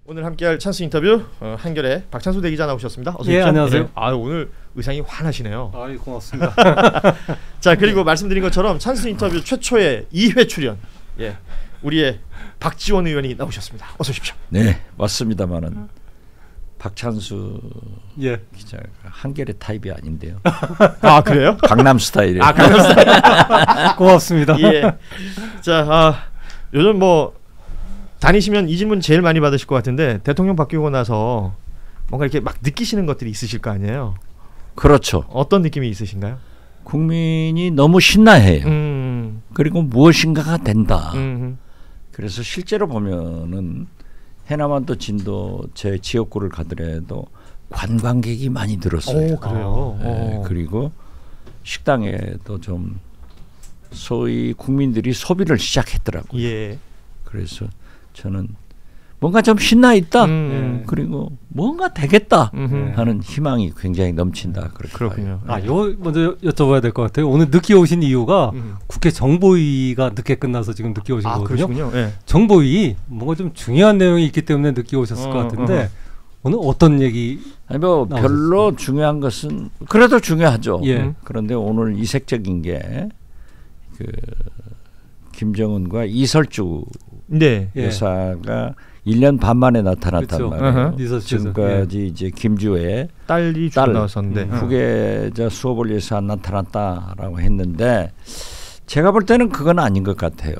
오늘 함께할 찬스 인터뷰 한결의 박찬수 대기자 나오셨습니다. 어서 예, 오십시오. 안녕하세요. 네. 오늘 의상이 환하시네요. 고맙습니다. 자, 그리고 말씀드린 것처럼 찬스 인터뷰 최초의 2회 출연, 우리의 박지원 의원이 나오셨습니다. 어서 오십시오. 네, 맞습니다만은 박찬수 기자가 한결의 타입이 아닌데요. 아, 그래요? 강남 스타일이에요. 강남 스타일. 고맙습니다. 예. 자, 요즘 뭐 다니시면 이 질문 제일 많이 받으실 것 같은데, 대통령 바뀌고 나서 뭔가 이렇게 막 느끼시는 것들이 있으실 거 아니에요? 그렇죠. 어떤 느낌이 있으신가요? 국민이 너무 신나해요. 그리고 무엇인가가 된다. 그래서 실제로 보면은 해남한도 진도 제 지역구를 가더라도 관광객이 많이 늘었어요. 오, 그래요. 네, 그리고 식당에도 좀 소위 국민들이 소비를 시작했더라고요. 예. 그래서 저는 뭔가 좀 신나 있다. 그리고 뭔가 되겠다 하는 희망이 굉장히 넘친다. 그렇군요. 요 먼저 여쭤봐야 될 것 같아요. 오늘 늦게 오신 이유가 국회 정보위가 늦게 끝나서 지금 늦게 오신 거거든요. 그렇군요. 예. 정보위 뭔가 좀 중요한 내용이 있기 때문에 늦게 오셨을 것 같은데 오늘 어떤 얘기? 아니 뭐 별로 중요한 것은 그래도 중요하죠. 예. 그런데 오늘 이색적인 게 그 김정은과 이설주 여사가 1년 반 만에 나타났단 말이에요. 지금까지 이제 김주의 딸이 죽어나왔었는데 후계자 수업을 위해서 안 나타났다라고 했는데 제가 볼 때는 그건 아닌 것 같아요.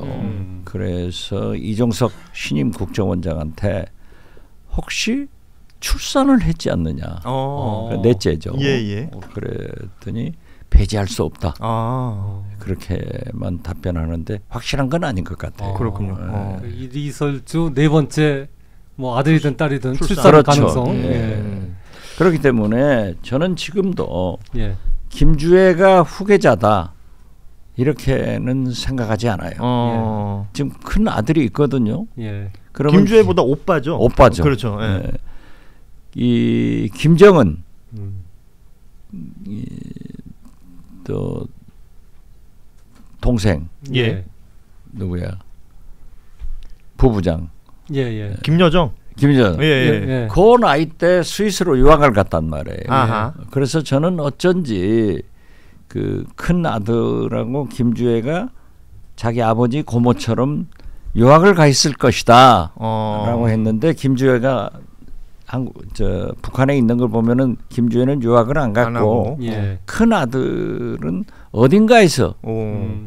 그래서 이종석 신임 국정원장한테 혹시 출산을 했지 않느냐. 넷째죠. 그랬더니 배제할 수 없다. 그렇게만 답변하는데 확실한 건 아닌 것 같아요. 그렇군요. 이설주 네 번째 뭐 아들이든 딸이든 출산 가능성. 그렇기 때문에 저는 지금도 김주애가 후계자다 이렇게는 생각하지 않아요. 지금 큰 아들이 있거든요. 그러면 김주애보다 오빠죠. 오빠죠. 그렇죠. 이 김정은 또 동생 누구야? 부부장. 김여정. 그 나이 때 스위스로 유학을 갔단 말이에요. 그래서 저는 어쩐지 그 큰 아들하고 김주애가 자기 아버지 고모처럼 유학을 가 있을 것이다라고 했는데 김주애가 북한에 있는 걸 보면은 김주애는 유학을 안 갔고 큰 아들은 어딘가에서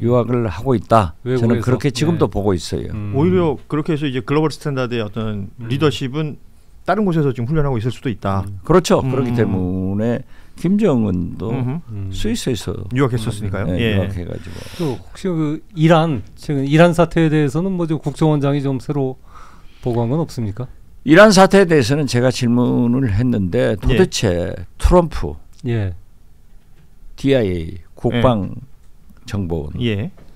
유학을 하고 있다. 외국에서? 저는 그렇게 지금도 보고 있어요. 오히려 그렇게 해서 이제 글로벌 스탠다드의 어떤 리더십은 다른 곳에서 지금 훈련하고 있을 수도 있다. 그렇죠. 그렇기 때문에 김정은도 스위스에서 유학했었으니까요. 유학해가지고. 또 혹시 그 최근 이란 사태에 대해서는 뭐 좀 국정원장이 좀 새로 보고한 건 없습니까? 이란 사태에 대해서는 제가 질문을 했는데 도대체 트럼프, DIA 국방정보원,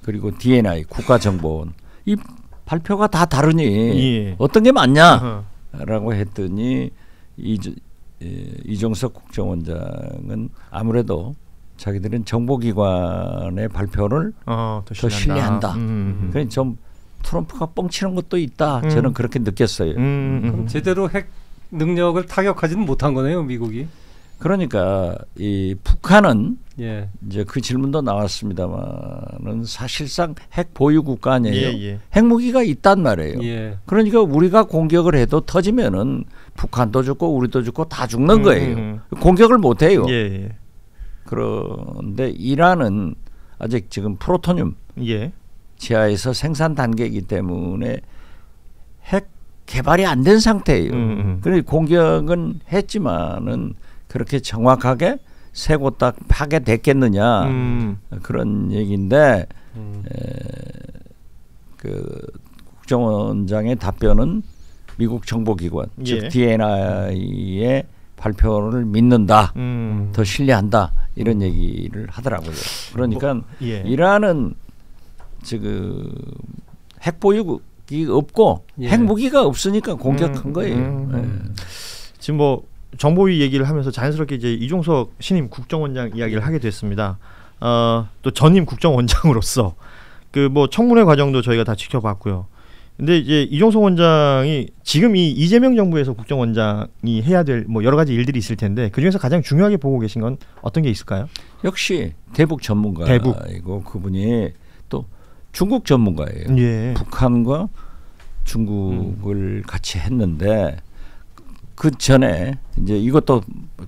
그리고 DNI 국가정보원 이 발표가 다 다르니 어떤 게 맞냐라고 했더니 이종석 국정원장은 아무래도 자기들은 정보기관의 발표를 더 신뢰한다. 그러니까 좀 트럼프가 뻥치는 것도 있다. 저는 그렇게 느꼈어요. 그럼 제대로 핵 능력을 타격하지는 못한 거네요, 미국이. 그러니까 이 북한은 이제 그 질문도 나왔습니다만은 사실상 핵 보유 국가 아니에요. 핵무기가 있단 말이에요. 그러니까 우리가 공격을 해도 터지면은 북한도 죽고 우리도 죽고 다 죽는 거예요. 공격을 못 해요. 그런데 이란은 아직 지금 프로토늄 지하에서 생산 단계이기 때문에 핵 개발이 안 된 상태예요. 그래서 공격은 했지만은 그렇게 정확하게 세 곳 딱 파괴됐겠느냐 그런 얘기인데 그 국정원장의 답변은 미국 정보기관 즉 DNI의 발표를 믿는다, 더 신뢰한다 이런 얘기를 하더라고요. 그러니까 이란은 지금 핵 보유국이 없고 핵무기가 없으니까 공격한 거예요. 지금 뭐 정보위 얘기를 하면서 자연스럽게 이제 이종석 신임 국정원장 이야기를 하게 됐습니다. 또 전임 국정원장으로서 그 뭐 청문회 과정도 저희가 다 지켜봤고요. 근데 이제 이종석 원장이 지금 이 이재명 정부에서 국정원장이 해야 될 뭐 여러 가지 일들이 있을 텐데 그 중에서 가장 중요하게 보고 계신 건 어떤 게 있을까요? 역시 대북 전문가이고 그분이 또 중국 전문가예요. 예. 북한과 중국을 같이 했는데 그 전에 이제 이것도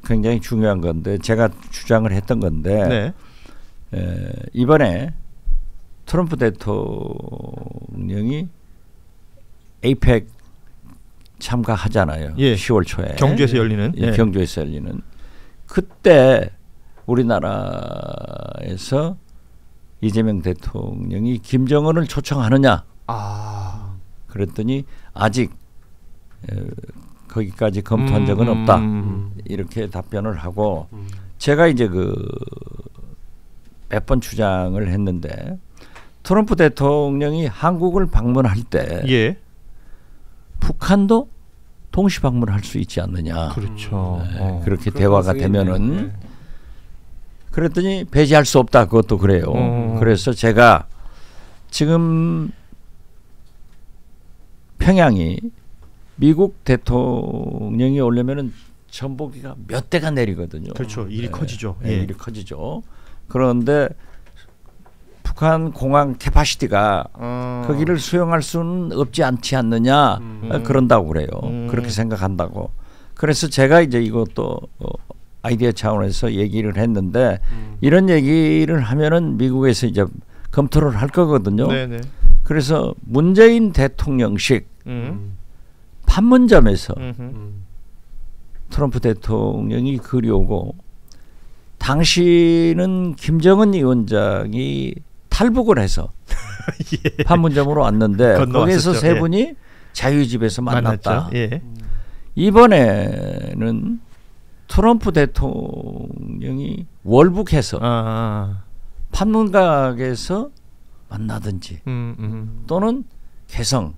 굉장히 중요한 건데 제가 주장을 했던 건데 이번에 트럼프 대통령이 에이펙 참가하잖아요. 예. 10월 초에 경주에서 열리는 경주에서 열리는 그때 우리나라에서 이재명 대통령이 김정은을 초청하느냐? 그랬더니 아직 거기까지 검토한 적은 없다. 이렇게 답변을 하고 제가 이제 몇 번 주장을 했는데 트럼프 대통령이 한국을 방문할 때 북한도 동시 방문할 수 있지 않느냐. 그렇죠. 그렇게 대화가 되면은 그랬더니 배제할 수 없다. 그것도 그래요. 그래서 제가 지금 평양이 미국 대통령이 오려면은 전복기가 몇 대가 내리거든요. 그렇죠. 일이 커지죠. 일이 커지죠. 그런데 북한 공항 캐파시티가 거기를 수용할 수는 없지 않느냐 그런다고 그래요. 그렇게 생각한다고. 그래서 제가 이제 이것도 아이디어 차원에서 얘기를 했는데 이런 얘기를 하면은 미국에서 이제 검토를 할 거거든요. 네네. 그래서 문재인 대통령식 판문점에서 트럼프 대통령이 그리오고 당시는 김정은 위원장이 탈북을 해서 예. 판문점으로 왔는데 거기에서 세 분이 예. 자유집에서 만났다. 예. 이번에는 트럼프 대통령이 월북해서 판문각에서 만나든지 또는 개성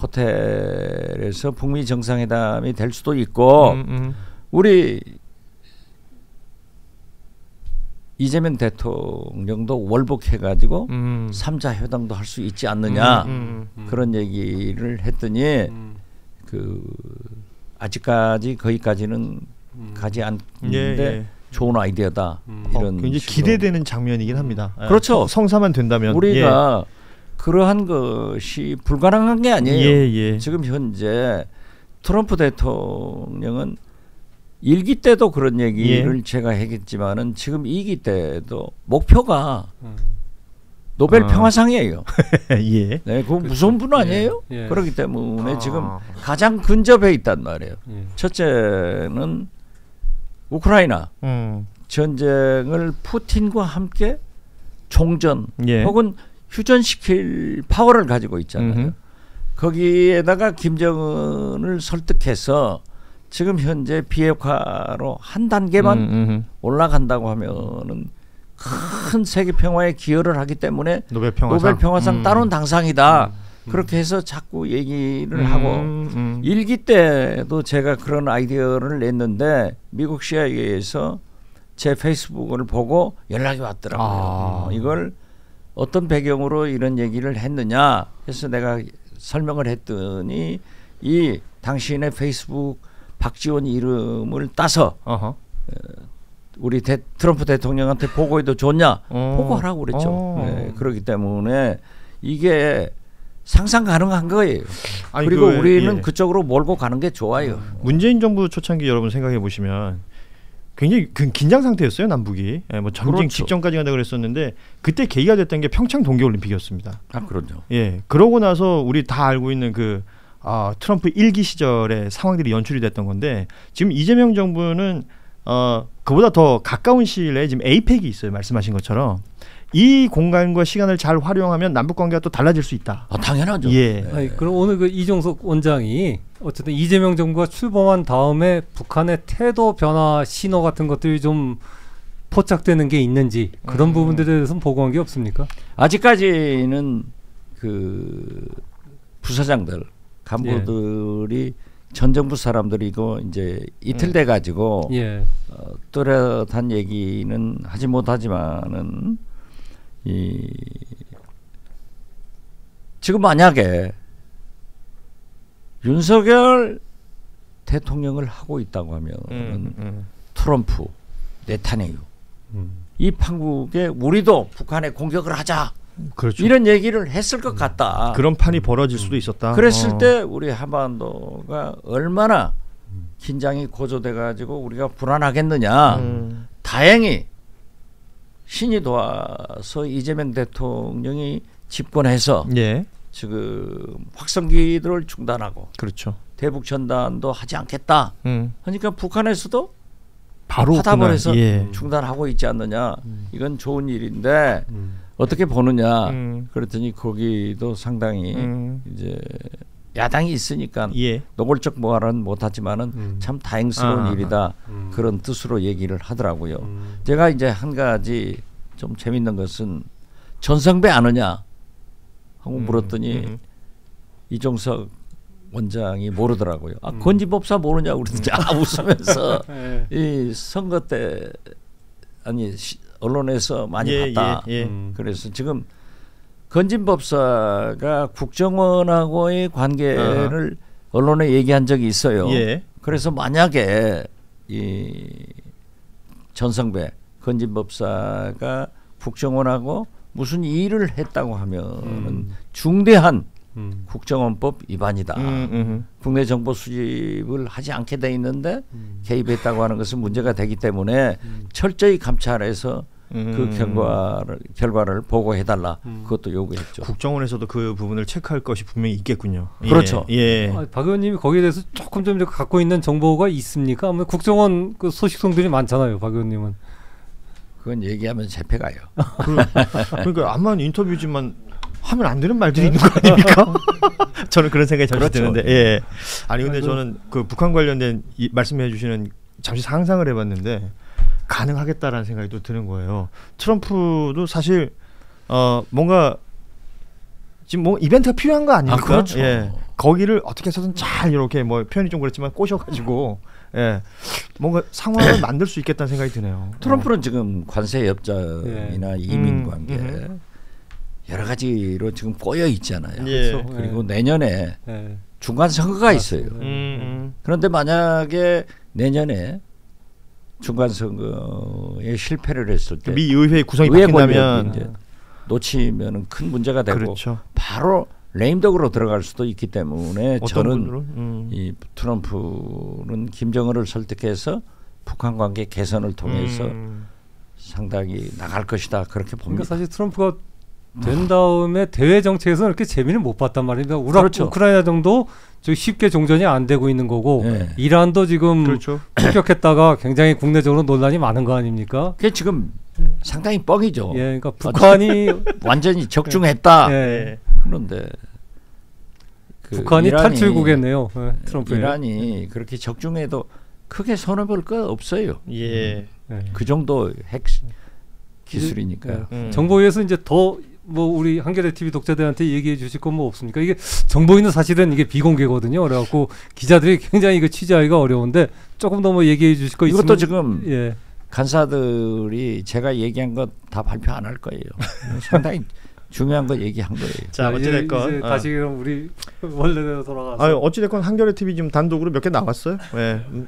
호텔에서 북미 정상회담이 될 수도 있고 우리 이재명 대통령도 월북해가지고 3자 회담도 할 수 있지 않느냐 그런 얘기를 했더니 아직까지 거기까지는 가지 않는데 예. 좋은 아이디어다 이런 굉장히 기대되는 장면이긴 합니다. 그렇죠. 성사만 된다면 우리가 그러한 것이 불가능한 게 아니에요. 지금 현재 트럼프 대통령은 1기 때도 그런 얘기를 제가 했겠지만은 지금 2기 때도 목표가 노벨 평화상이에요. 예. 네, 그거 무서운 분 아니에요? 예. 그렇기 때문에 지금 가장 근접해 있단 말이에요. 첫째는 우크라이나 전쟁을 푸틴과 함께 종전 혹은 휴전시킬 파워를 가지고 있잖아요. 거기에다가 김정은을 설득해서 지금 현재 비핵화로 한 단계만 올라간다고 하면은 큰 세계 평화에 기여를 하기 때문에 노벨 평화상 따놓은 당상이다. 그렇게 해서 자꾸 얘기를 하고 1기 때도 제가 그런 아이디어를 냈는데 미국 CIA에서 제 페이스북을 보고 연락이 왔더라고요. 이걸 어떤 배경으로 이런 얘기를 했느냐 해서 내가 설명을 했더니 이 당신의 페이스북 박지원 이름을 따서 우리 트럼프 대통령한테 보고해도 좋냐? 보고하라고 그랬죠. 네, 그렇기 때문에 이게 상상 가능한 거예요. 아니, 그리고 우리는 그쪽으로 몰고 가는 게 좋아요. 문재인 정부 초창기 여러분 생각해 보시면 굉장히 긴장 상태였어요, 남북이. 뭐 전쟁 그렇죠. 직전까지 간다 그랬었는데 그때 계기가 됐던 게 평창 동계올림픽이었습니다. 그렇죠. 예, 그러고 나서 우리 다 알고 있는 트럼프 1기 시절의 상황들이 연출이 됐던 건데 지금 이재명 정부는 그보다 더 가까운 시일 내에 지금 에이펙이 있어요. 말씀하신 것처럼 이 공간과 시간을 잘 활용하면 남북 관계가 또 달라질 수 있다. 당연하죠. 예. 네. 아니, 그럼 오늘 이종석 원장이 어쨌든 이재명 정부가 출범한 다음에 북한의 태도 변화 신호 같은 것들이 좀 포착되는 게 있는지 그런 부분들에 대해서는 보고한 게 없습니까? 아직까지는 부사장들 간부들이 전 정부 사람들이고 이제 이틀 돼 가지고 뚜렷한 얘기는 하지 못하지만은 지금 만약에 윤석열 대통령을 하고 있다고 하면 트럼프, 네타냐후 이 판국에 우리도 북한에 공격을 하자. 그렇죠. 이런 얘기를 했을 것 같다. 그런 판이 벌어질 수도 있었다. 그랬을 때 우리 한반도가 얼마나 긴장이 고조돼 가지고 우리가 불안하겠느냐. 다행히 신이 도와서 이재명 대통령이 집권해서 예. 지금 확성기들을 중단하고 그렇죠. 대북 전단도 하지 않겠다. 그러니까 북한에서도 바로 화답을 해서 중단하고 있지 않느냐. 이건 좋은 일인데 어떻게 보느냐. 그랬더니 거기도 상당히 이제 야당이 있으니까 노골적 뭐하는 못하지만은 참 다행스러운 일이다. 그런 뜻으로 얘기를 하더라고요. 제가 이제 한 가지 좀 재밌는 것은 전성배 아느냐 하고 물었더니 이종석 원장이 모르더라고요. 아, 건진법사 모르냐고 그러더니 웃으면서 이 선거 때 아니 언론에서 많이 봤다. 그래서 지금 건진법사가 국정원하고의 관계를 언론에 얘기한 적이 있어요. 그래서 만약에 이 전성배 건진법사가 국정원하고 무슨 일을 했다고 하면은 중대한 국정원법 위반이다. 국내 정보 수집을 하지 않게 돼 있는데 개입했다고 하는 것은 문제가 되기 때문에 철저히 감찰해서 그 결과를 보고해달라. 그것도 요구했죠. 국정원에서도 그 부분을 체크할 것이 분명히 있겠군요. 그렇죠. 박 의원님이 거기에 대해서 조금 좀 갖고 있는 정보가 있습니까? 국정원 그 소식통들이 많잖아요, 박 의원님은. 그건 얘기하면 잡혀가요. 그러니까 암만 인터뷰지만 하면 안 되는 말들이 있는 거 아닙니까? 저는 그런 생각이 잠시 드는데. 아니 근데 저는 그 북한 관련된 말씀해 주시는 잠시 상상을 해봤는데 가능하겠다라는 생각이 또 드는 거예요. 트럼프도 사실 뭔가 지금 뭐 이벤트가 필요한 거 아닙니까? 그렇죠. 거기를 어떻게 해서든 잘 이렇게 뭐 표현이 좀 그렇지만 꼬셔가지고 뭔가 상황을 만들 수 있겠다는 생각이 드네요. 트럼프는 지금 관세 협정이나 이민 관계 여러 가지로 지금 꼬여 있잖아요. 그리고 내년에 중간 선거가 있어요. 그런데 만약에 내년에 중간 선거에 실패를 했을 때 미 의회 구성이 바뀐다면 놓치면은 큰 문제가 되고 그렇죠. 바로 레임덕으로 들어갈 수도 있기 때문에 저는 이 트럼프는 김정은을 설득해서 북한 관계 개선을 통해서 상당히 나갈 것이다 그렇게 봅니다. 그러니까 사실 트럼프가 된 다음에 대외 정책에서는 이렇게 재미를 못 봤단 말입니다. 그렇죠. 우크라이나 정도 쉽게 종전이 안 되고 있는 거고 이란도 지금 폭격했다가 굉장히 국내적으로 논란이 많은 거 아닙니까? 그게 지금 상당히 뻥이죠. 그러니까 북한이 완전히 적중했다. 그런데 북한이 탈출국이네요. 트럼프 이란이 그렇게 적중해도 크게 손해볼 거 없어요. 그 정도 핵 기술이니까. 정보위에서 이제 더 뭐 우리 한겨레 TV 독자들한테 얘기해 주실 건 뭐 없습니까? 이게 정보위는 사실은 이게 비공개거든요. 그래갖고 기자들이 굉장히 이거 취재하기가 어려운데 조금 더 뭐 얘기해 주실 거 있으면. 이것도 지금 간사들이 제가 얘기한 것 다 발표 안 할 거예요. 상당히 중요한 거 얘기한 거예요. 자, 어찌됐건 다시 그럼 우리 원래대로 돌아가서. 어찌됐건 한겨레 TV 지금 단독으로 몇 개 나왔어요.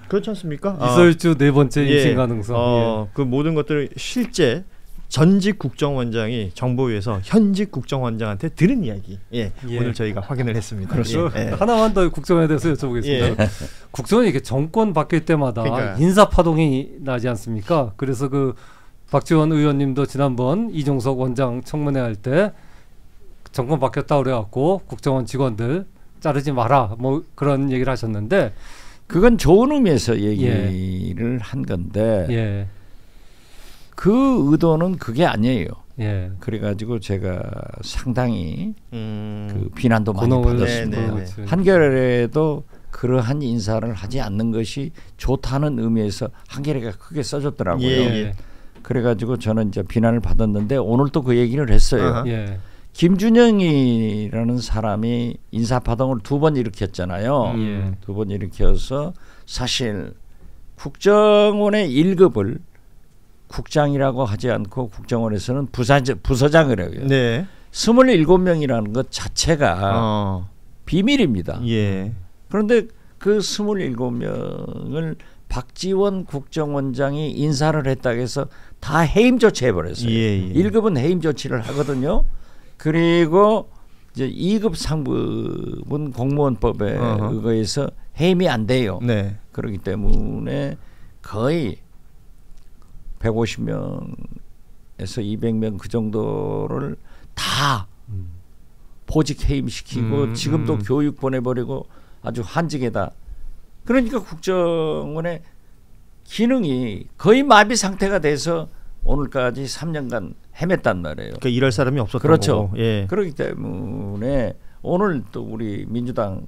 그렇지 않습니까? 이설주 네 번째 임신 가능성. 그 모든 것들을 실제 전직 국정원장이 정보위에서 현직 국정원장한테 들은 이야기. 오늘 저희가 확인을 했습니다. 그렇죠. 하나만 더 국정원에 대해서 여쭤보겠습니다. 국정원이 이렇게 정권 바뀔 때마다 인사 파동이 나지 않습니까? 그래서 그 박지원 의원님도 지난번 이종석 원장 청문회 할 때 정권 바뀌었다 그래갖고 국정원 직원들 자르지 마라 뭐 그런 얘기를 하셨는데 그건 좋은 의미에서 얘기를 한 건데 그 의도는 그게 아니에요. 그래가지고 제가 상당히 그 비난도 많이 받았습니다. 한겨레도 그러한 인사를 하지 않는 것이 좋다는 의미에서 한겨레가 크게 써줬더라고요. 그래가지고 저는 이제 비난을 받았는데 오늘 또 그 얘기를 했어요. 김준영이라는 사람이 인사파동을 2번 일으켰잖아요. 2번 일으켜서 사실 국정원의 1급을 국장이라고 하지 않고 국정원에서는 부서장을 해요. 27명이라는 것 자체가 비밀입니다. 예. 그런데 그 27명을 박지원 국정원장이 인사를 했다고 해서 다 해임 조치해버렸어요. 예. 1급은 해임 조치를 하거든요. 그리고 이제 2급 상급은 공무원법에 의거해서 해임이 안 돼요. 네. 그렇기 때문에 거의 150명에서 200명 그 정도를 다 보직 해임시키고 지금도 교육 보내버리고 아주 한직에다. 그러니까 국정원의 기능이 거의 마비 상태가 돼서 오늘까지 3년간 헤맸단 말이에요. 그러니까 일할 사람이 없었던 그렇죠. 거고. 예. 그렇기 때문에 오늘 또 우리 민주당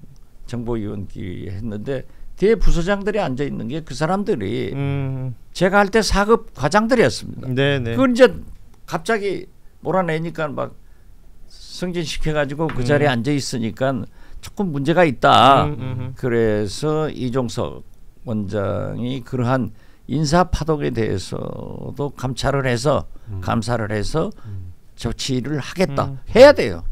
정보위원끼리 했는데 뒤에 부서장들이 앉아 있는 게 그 사람들이 제가 할 때 4급 과장들이었습니다. 네네. 그걸 이제 갑자기 몰아내니까 막 승진시켜가지고 그 자리에 앉아 있으니까 조금 문제가 있다. 그래서 이종석 원장이 그러한 인사 파동에 대해서도 감찰을 해서 감사를 해서 조치를 하겠다. 해야 돼요.